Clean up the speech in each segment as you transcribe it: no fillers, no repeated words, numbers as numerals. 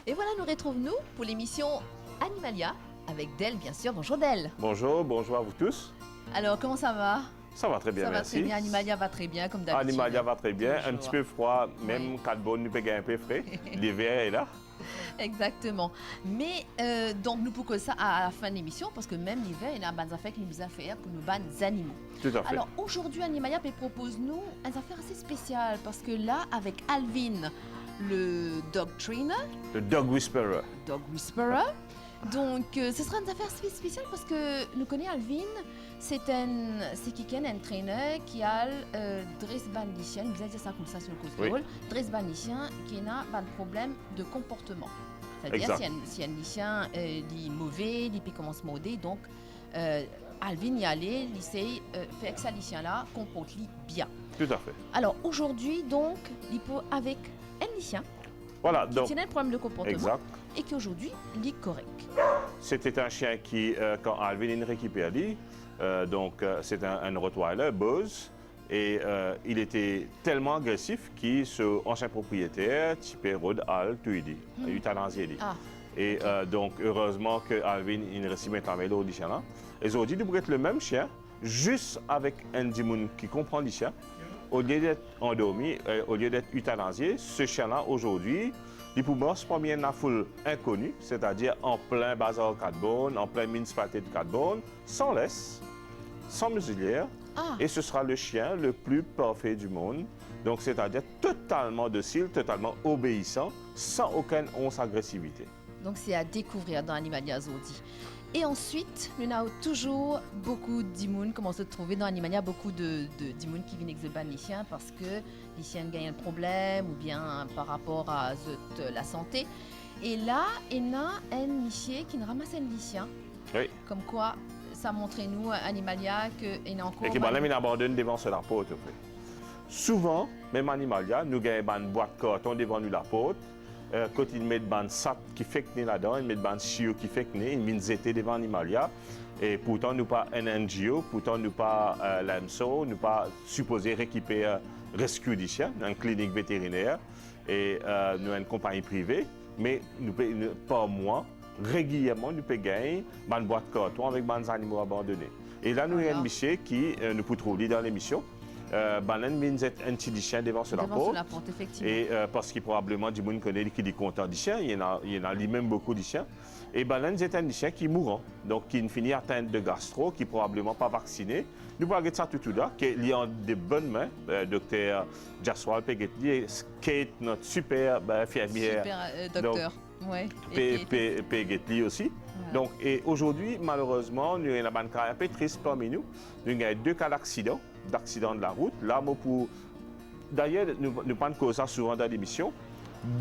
Et voilà, nous retrouvons-nous pour l'émission Animalia, avec Del, bien sûr. Bonjour Del. Bonjour, bonjour à vous tous. Alors, comment ça va? Ça va très bien, ça merci. Ça va très bien, Animalia va très bien, comme d'habitude. Animalia va très bien, Toujours. Un petit peu froid, même Oui. Cadbonne, nous payons un peu frais. L'hiver est là. Exactement. Mais, donc, nous pouvons ça à la fin de l'émission, parce que même l'hiver, il y a des affaires que nous devons faire pour nos bandes animaux. Tout à fait. Alors, aujourd'hui, Animalia propose-nous une affaire assez spéciale, parce que là, avec Alvin, le dog trainer, Le Dog Whisperer. donc ce sera une affaire spéciale parce que nous connaissons Alvin, c'est quelqu'un, un trainer qui a dress bandicien, vous allez dire ça comme ça sur le côté, Oui. dress bandicien qui a un problème de comportement. C'est-à-dire si un lycéen est mauvais, il peut commencer à modder, donc Alvin y allait, il essaye faire que ce lycéen-là comporte-lui bien. Tout à fait. Alors aujourd'hui, donc, il peut avec un lycéen Voilà, qui donc, tient un problème de comportement exact. et qui aujourd'hui, il est correct. C'était un chien qui, quand Alvin est récupéré, c'est un Rottweiler, Buzz, et il était tellement agressif qu'il, son ancien propriétaire, typé Rod Hall, tout dit, euthanasié. Ah. Et donc, heureusement que Alvin il réussit maintenant avec l'autre chien là. Et aujourd'hui, il pourrait être le même chien, juste avec un démon qui comprend le chien. Au lieu d'être endormi, au lieu d'être euthanasié, ce chien-là, aujourd'hui, il peut se promener dans la foule inconnue, c'est-à-dire en plein bazar Cadbonne, en plein municipalité de Cadbonne, sans laisse, sans muselière. Ah. Et ce sera le chien le plus parfait du monde. Donc, c'est-à-dire totalement docile, totalement obéissant, sans aucune once agressivité. Donc c'est à découvrir dans Animalia Zodi. Et ensuite, nous avons toujours beaucoup d'immunes, comme on se trouve dans Animalia, beaucoup d'immunes qui viennent avec le ban lycéen parce que les lycéens gagnent un problème ou bien par rapport à la santé. Et là, il y a un lycéen qui ramasse un lycéen. Oui. Comme quoi, ça montre nous, Animalia, qu'il y a encore... Et qui il abandonne devant la porte. Souvent, même Animalia, nous avons une boîte de carton devant nous la porte. Quand ils mettent une sat qui fait que là-dedans, ils mettent une chiot qui fait que ils mettent zété devant Animalia. Et pourtant, nous pas un NGO, pourtant, nous pas l'AMSO, nous pas supposé récupérer rescue des chiens, une clinique vétérinaire. Et nous avons une compagnie privée, mais nous, par mois, régulièrement, nous pouvons gagner une boîte de carton avec des animaux abandonnés. Et là, nous avons un monsieur qui nous peut trouver dans l'émission. Banan means un petit chien devant sur la porte. Effectivement. Et parce qu'il probablement du monde connaît qui est content du chien, il y en a lui-même beaucoup de chiens. Et Banan c'est un chien qui est mourant, donc qui finit atteint de gastro, qui est probablement pas vacciné. Nous parlons de ça tout là, qui est en de bonnes mains, docteur Jaswal Pegetli et Kate, notre super infirmière. Super docteur. Ouais. Pegetli aussi. Ouais. Donc, et aujourd'hui, malheureusement, nous avons un cas un peu triste parmi nous. Nous avons 2 cas d'accident de la route. Là, d'ailleurs, nous parlons de ça souvent dans l'émission.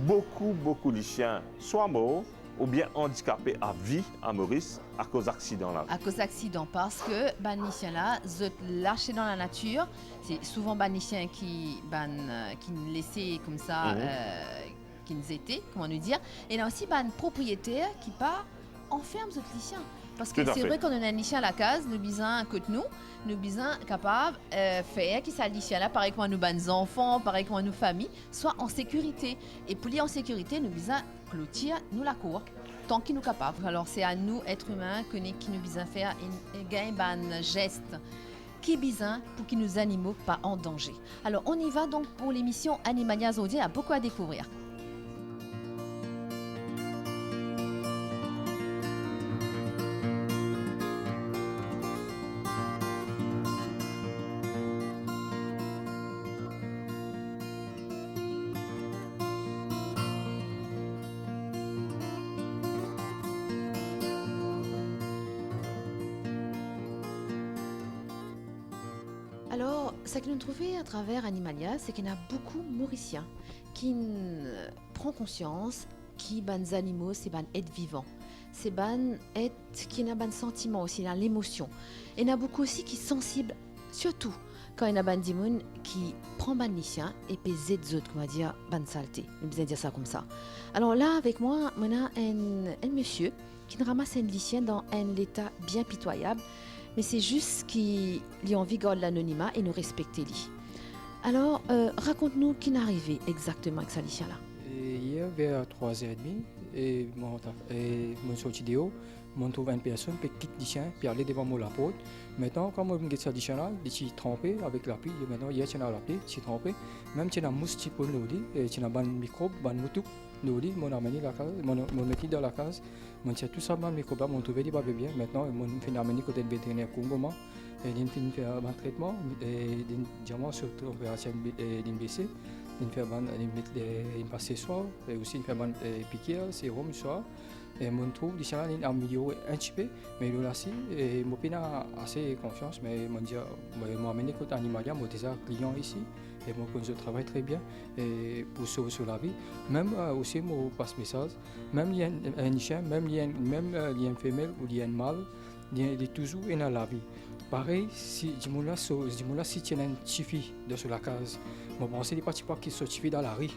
Beaucoup de chiens soit morts ou bien handicapés à vie à Maurice à cause d'accidents là. À cause d'accidents, parce que les chiens là, sont lâchés dans la nature. C'est souvent les chiens qui nous laissaient comme ça, qui nous étaient, comment nous dire. Et il y a aussi des propriétaires qui enferment ce chien. Parce que c'est vrai qu'on a un chien à la case, nous bisons côté nous sommes capables de faire que ça chien là, pareil comme nous nos enfants, pareil comme nos familles, soit en sécurité. Et pour aller en sécurité, nous bisons clôturer nous la cour tant qu'ils nous capables. Alors c'est à nous, êtres humains, qui nous bisons faire et gagner un geste qui bisons pour que nos animaux pas en danger. Alors on y va donc pour l'émission Animalia Zodi, il y a beaucoup à découvrir. Alors, ce que nous trouvons à travers Animalia, c'est qu'il y en a beaucoup de Mauriciens qui prennent conscience que les animaux, c'est des êtres vivants. C'est des êtres qui ont des sentiments aussi, l'émotion. Et il y en a beaucoup aussi qui sont sensibles, surtout quand il y a des gens qui prennent des lycéens et puis les autres, on va dire, des saletés. On peut dire ça comme ça. Alors là, avec moi, on a un monsieur qui ramasse un lycéen dans un état bien pitoyable. Mais c'est juste qu'il a envie de garder l'anonymat et nous respecter lui. Alors, raconte-nous qui est arrivé exactement avec ce lycéen-là. hier vers 3h30 et mon sorti dehors, mon trouve une personne qui quitte le chien puis aller devant moi la porte. Maintenant, quand moi je suis là, je suis trempé avec la pluie. Maintenant, hier tu as la pluie, je suis trempé. Même tu as mousse qui peut nous dire, tu as un microbe, un moutou. Nous dit, mon amené la case, mon métier dans la case, mon tient tout ça, mon microbe, mon trouvé pas bien. Maintenant, mon fait amener côté vétérinaire Congo, et il fait faire un traitement, et diamant sur température baissée, il fait une passe soir, et aussi il fait un piquer, sérum soir. Et mon trouve d'ici là, il a amélioré un petit peu, mais là aussi, et mon pina assez confiance, mais mon dia, moi amené côté animalier, mon déjà client ici. Et moi, je travaille très bien et pour sauver la vie. Même aussi, mon passe message, même il y a un chien, même il y a une femelle ou il y a un mâle, il y a toujours dans la vie. Pareil, si si tu as un chiffre sur la case, je pense que les petits pas qui sont chiffres dans la rue.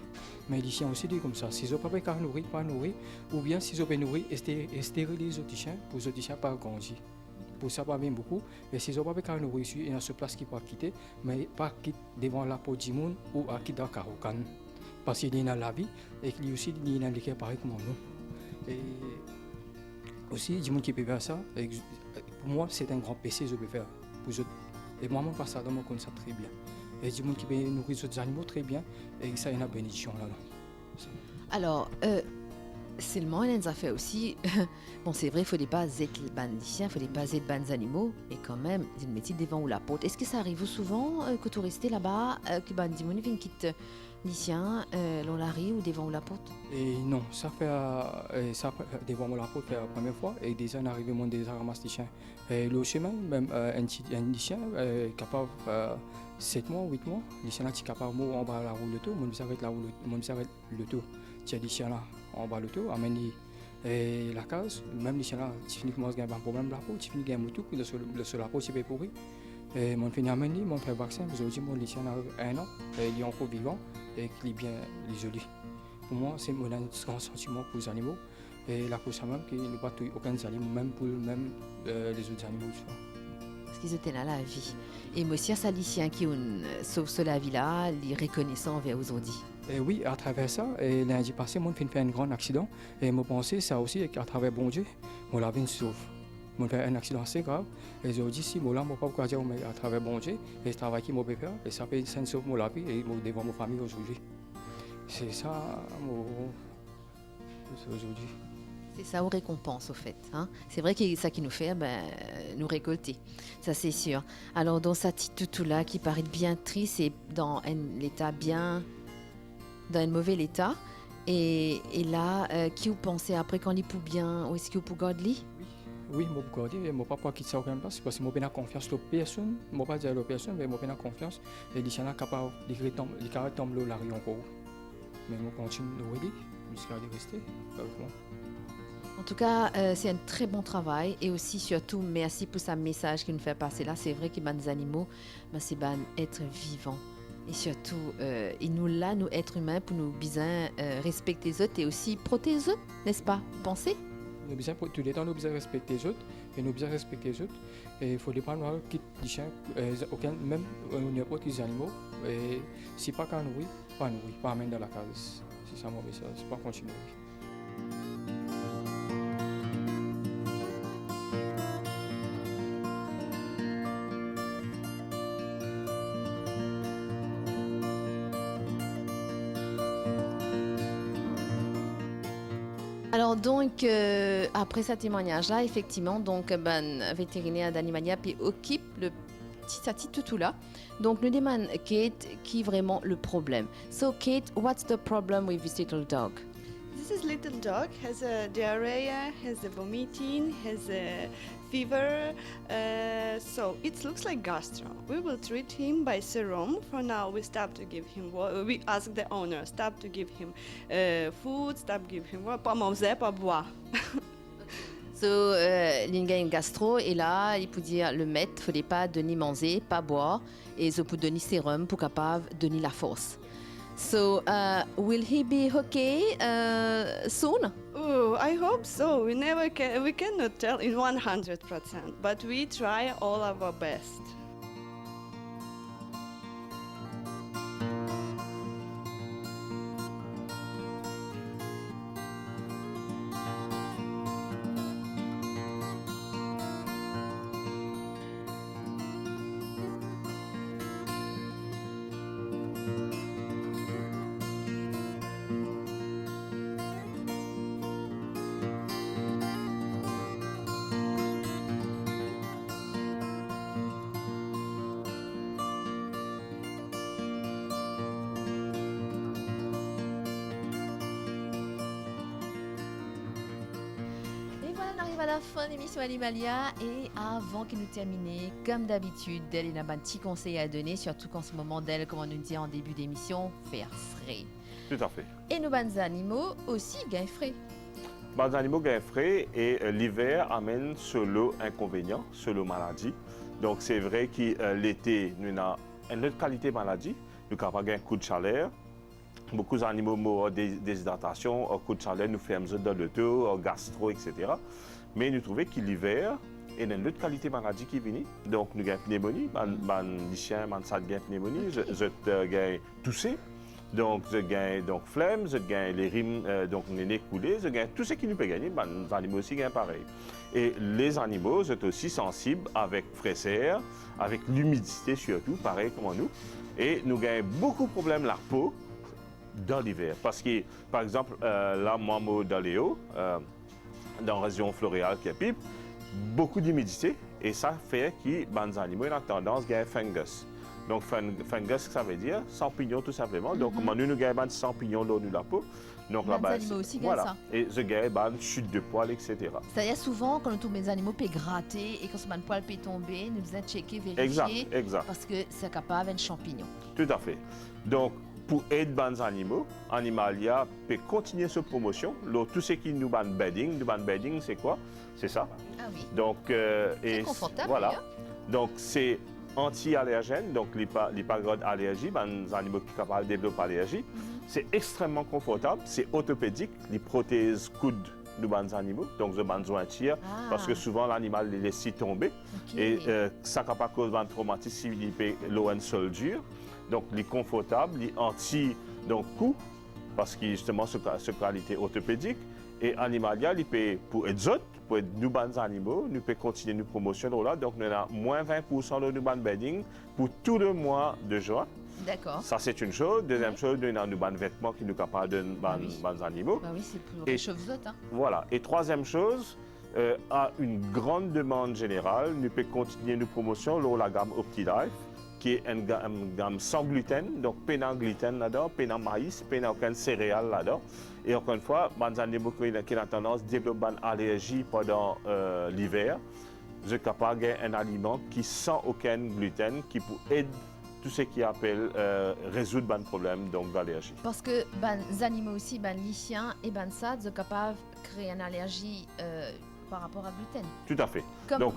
Mais les chiens aussi disent comme ça. Si ils n'ont pas nourrir, pas nourrir, ou bien si ils ont pas nourrir, stériliser les autres chiens pour les autres chiens pas grandir. Pour ça, pas bien beaucoup. Et s'ils n'ont pas de nourriture, il y a ce place qui peut quitter, mais pas quitter devant la peau du monde ou à quitter dans le carreau. Parce qu'il est dans la vie et qu'il aussi il est dans l'équipe pareil comme nous. Et aussi, du monde qui peut faire ça, pour moi, c'est un grand PC que je peux faire. Pour eux. Et moi, je passe ça dans mon compte, ça très bien. Et du monde qui peut nourrir les autres animaux très bien, et ça, il y a une bénédiction là. Alors, seulement, il y a des affaires aussi. Bon, c'est vrai, il ne faut pas être ban chiens, il ne faut pas être ban animaux, mais quand même, il y a une métier devant ou la porte. Est-ce que ça arrive souvent que tu restes là-bas, que ban dis viennent quitter les chiens, dans la rue ou devant ou la porte? Et non, ça fait devant la porte la première fois, et déjà, on arrive à des ramasses des chiens. Et le chemin, même un chien capable 7 mois, 8 mois, les chiens sont capables de en bas la roue de tout, on s'arrête le tout. Tu as des chiens là en bas le tout, amener la case, même les chiens là, tu finis commencer à avoir un problème de la peau, tu finis à gagner tout, le la peau c'est pourri. Et mon fini amener, mon fait vaccin, aujourd'hui mon les chiens a 1 an, il est encore vivant et il est bien isolé. Pour moi, c'est mon grand sentiment pour les animaux et la peau ça même qu'il n'y a pas aucun animal, même pour les autres animaux. Parce qu'ils étaient là la vie. Et monsieur, ça les chiens qui ont sauvé la vie là, les reconnaissants envers aujourd'hui. Et oui, à travers ça, et lundi passé, moi, j'ai fait un grand accident. Et je pensais ça aussi, qu'à travers bon Dieu, moi, la vie sauve. Moi, j'ai fait un accident assez grave. Et je dis, si moi, là, je ne peux pas dire, mais à travers bon Dieu, et je travaille qui m'a fait faire, et ça fait ça sauve la vie et devant ma famille aujourd'hui. C'est ça, aujourd'hui. C'est ça aux récompenses, au fait. Hein? C'est vrai que c'est ça qui nous fait nous récolter. Ça, c'est sûr. Alors, dans sa petite toutou-là, qui paraît bien triste et dans un état bien... dans un mauvais état. Et là, qui vous pensez après quand il peut bien, ou est-ce que vous pouvez garder? Oui, je peux garder. Je ne peux pas quitter ça aucun place parce que je n'ai pas confiance dans personne. Je ne peux pas dire à personne, mais je n'ai pas confiance. Et les gens sont capables de tomber là encore. Mais je continue de rester jusqu'à rester avec moi. En tout cas, c'est un très bon travail et aussi surtout merci pour ce message qu'il nous fait passer là. C'est vrai que les animaux, c'est des êtres vivants. Et surtout, nous là, nous êtres humains, pour nous bien respecter les autres et aussi protéger les autres, n'est-ce pas? Pensez? Nous besoin tous les temps, nous besoin respecter les autres et nous besoin respecter les autres. Et il faut les prendre quitte les chiens, aucun même n'importe quels animaux. Et si pas qu'à nourrir, pas amener dans la case. C'est ça mon message, pas continuer. Alors donc, après ce témoignage-là, effectivement, donc, vétérinaire d'Animalia puis occupe le petit toutou là. Donc, nous demandons Kate qui est vraiment le problème. So Kate, what's the problem with this little dog? This little dog has a diarrhea, has a vomiting, has a fever, so it looks like gastro. We will treat him by serum. For now, we stop to give him. We ask the owner stop to give him food, stop give him pas manger, pas boire. So, il y a une gastro et là, il peut dire le maître, il ne fallait pas donner manger, pas boire, et il peut donner sérum pour capable donner la force. So, will he be okay soon? Oh, I hope so. We cannot tell in 100%, but we try all our best. arrive à la fin de l'émission Animalia et avant que nous terminions, comme d'habitude, elle a un petit conseil à donner, surtout qu'en ce moment, d'elle, comme on nous dit en début d'émission, faire frais. Tout à fait. Et nos bonnes animaux aussi gagnent frais. Les animaux gagnent frais et l'hiver amène solo inconvénients, solo maladie. Donc c'est vrai que l'été, nous avons une autre qualité de maladie. Nous avons un coup de chaleur. Beaucoup d'animaux meurent de déshydratation, un coup de chaleur nous fait un dans le dos, un gastro, etc. Mais nous trouvons que l'hiver, il y a une autre qualité de maladie qui vient. Donc nous avons pneumonie, les chiens, ça gagne pneumonie, je gagne tousser. Donc, je gagne flemme, je gagne les rimes, donc les nez coulés, je gagne tout ce qui nous peut gagner, les animaux aussi gagnent pareil. Et les animaux sont aussi sensibles avec fraîcheur, avec l'humidité surtout, pareil comme nous. Et nous gagnons beaucoup de problèmes la peau dans l'hiver. Parce que, par exemple, là, moi, dans les hauts, dans la région floréale qui est pipe, beaucoup d'humidité et ça fait que les animaux ont tendance à gagner fungus. Donc, fungus, ça veut dire champignon tout simplement. Donc, nous gagnons des champignons dans la peau. Donc, les animaux aussi gagnent ça. Et je gagne des chutes de poils, etc. C'est-à-dire souvent, quand on trouve les animaux peut gratter et quand ce poil peut tomber, nous devons checker, vérifier. Exact. Parce que c'est capable de champignon. Tout à fait. Donc, pour aider les animaux, Animalia peut continuer cette promotion. Tout ce qui nous ban bedding, c'est quoi? C'est ça. Ah oui. Donc, c'est confortable. Voilà. Donc, c'est anti-allergène, donc il n'y a pas d'allergie, les animaux qui sont capables de développer l'allergie. C'est extrêmement confortable, c'est orthopédique, les prothèses coudes de les animaux, donc je bandes jointure, parce que souvent l'animal les laisse tomber. Et ça ne peut pas causer un traumatisme si il peut l'eau sol dur. Donc, il est confortable, il est anti-coup, parce qu'il justement cette qualité orthopédique. Et Animalia, il peut, pour être autres, pour être nous bons animaux, nous peut continuer nos promotions là. Donc, nous avons moins 20% de nous bons bedding pour tout le mois de juin. D'accord. Ça, c'est une chose. Deuxième chose, nous avons nos bons vêtements qui nous capables de bons animaux. Bah oui, c'est pour les cheveux. Hein. Voilà. Et troisième chose, à une grande demande générale, nous pouvons continuer nos promotions dans la gamme OptiLife, qui est une gamme sans gluten, donc pas de gluten là-dedans, pas de maïs, pas d'aucune céréale là-dedans. Et encore une fois, les animaux qui ont tendance à développer une allergie pendant l'hiver, je suis capable d'avoir un aliment qui sans aucun gluten, qui peut aider tout ce qui appelle résoudre un problème d'allergie. Parce que les animaux aussi, les chiens et les ça, sont capables de créer une allergie par rapport à gluten. Tout à fait. Comme donc,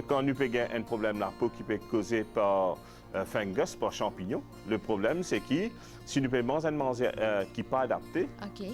quand nous avons un problème la peau qui peut être causé par fungus, par champignon, le problème c'est que si nous pouvons manger qui n'est pas adapté,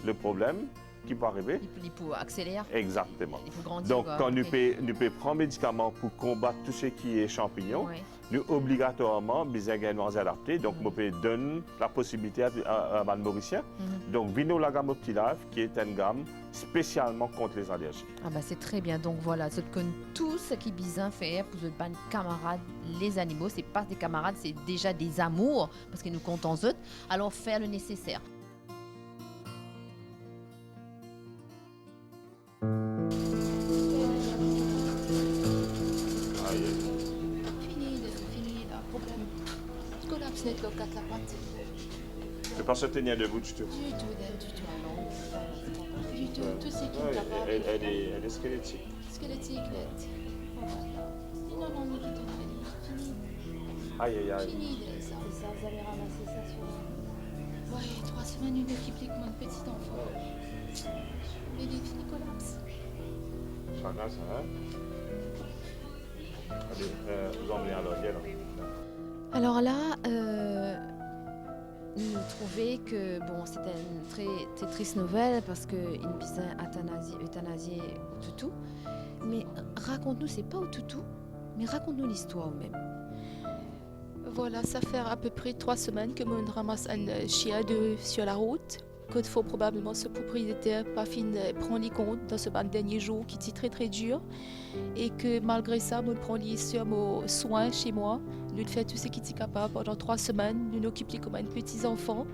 le problème qui peut arriver. Il peut accélérer. Exactement. Il peut grandir. Donc, quand nous pouvons prendre des médicaments pour combattre tout ce qui est champignon, nous obligatoirement besoin de manger adapté. Donc, nous pouvons donner la possibilité à un Mauricien. Donc, Vino la gamme OptiLife, qui est une gamme spécialement contre les allergies. Ah bah c'est très bien. Donc voilà, je connais tout ce qui est besoin faire pour votre camarades, les animaux. C'est pas des camarades, c'est déjà des amours parce que nous comptons eux. Alors faire le nécessaire. Fini là, problème. Collapse net le 4 la patte. Je ne peux pas se tenir debout du tout. Du tout, non. Du tout, tout ce qui est capable. Elle est squelettique. Squelettique, net. Non, nous quittons, fini. Aïe. Fini, ça, vous allez ramasser ça sur... Ouais, 3 semaines, une équipe comme un petit enfant. Mais il est fini, collapse. Chacun, ça va. Allez, vous emmenez à l'orgueil. Alors là, nous trouvons que bon, c'était une très triste nouvelle parce qu'il nous euthanasier au toutou. Mais raconte-nous, c'est pas au toutou, mais raconte-nous l'histoire même. Voilà, ça fait à peu près 3 semaines que nous ramasse un chien sur la route. Qu'il faut probablement ce propriétaire pas fin prendre les comptes dans ce dernier jour qui était très dur et que malgré ça, nous prenons sur nos soins chez moi. Nous faisons tout ce qui est capable pendant 3 semaines. Nous nous occupons comme un petit enfant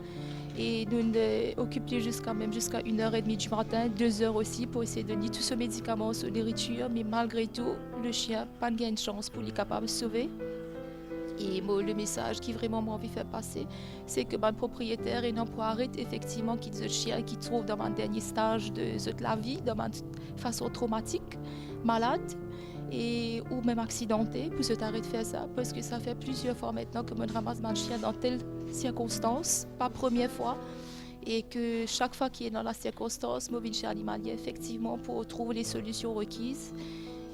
et nous nous occupons jusqu'à 1h30 du matin, 2h aussi pour essayer de donner tout ce médicament sur nourriture. Mais malgré tout, le chien n'a pas de chance pour être capable de sauver. Et moi, le message qui vraiment m'a envie de faire passer, c'est que le propriétaire et non pour arrêter effectivement qu'il y a des chiens qui trouvent dans un dernier stage de la vie, de façon traumatique, malade et ou même accidenté, pour se arrêter de faire ça, parce que ça fait plusieurs fois maintenant que je ramasse un chien dans telle circonstance, pas première fois, et que chaque fois qu'il est dans la circonstance, je viens chez animalier effectivement pour trouver les solutions requises.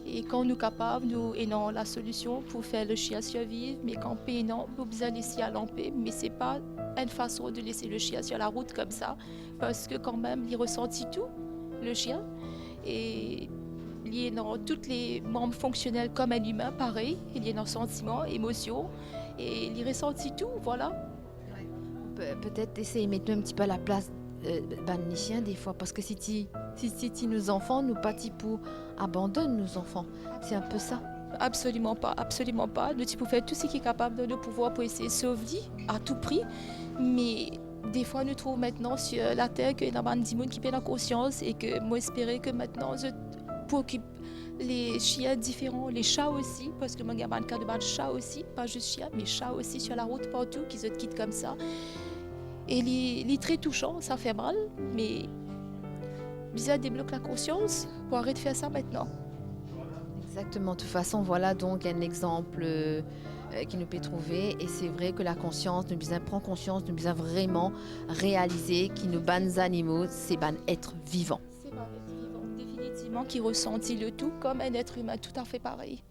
Et quand nous sommes capables, nous ayons la solution pour faire le chien survivre, mais quand non, nous besoin de laisser à lamper. Mais ce n'est pas une façon de laisser le chien sur la route comme ça, parce que quand même, il ressentit tout, le chien. Et il est dans tous les membres fonctionnels comme un humain, pareil. Il est dans sentiments, émotions, et il ressentit tout, voilà. Peut-être essayer de mettre un petit peu à la place les chiens des fois, parce que si nos enfants, nous partis pour abandonner nos enfants, c'est un peu ça. Absolument pas, absolument pas. Le type peut faire tout ce qu'il est capable de pouvoir pour essayer de sauver à tout prix, mais des fois nous trouvons maintenant sur la terre qu'il y a des gens qui prennent conscience et que moi espérer que maintenant pour que les chiens différents, les chats aussi, parce que moi il y a un cas de chats aussi, pas juste chiens, mais chats aussi sur la route partout qui se quittent comme ça. Et les très touchants, ça fait mal, mais bizarre débloque la conscience pour arrêter de faire ça maintenant. Exactement, de toute façon, voilà donc un exemple qui nous peut trouver. Et c'est vrai que la conscience, nous besoin prendre conscience, nous besoin vraiment réaliser que nos bannes animaux, c'est ban être vivant. C'est ban être vivant, définitivement, qui ressentit le tout comme un être humain tout à fait pareil.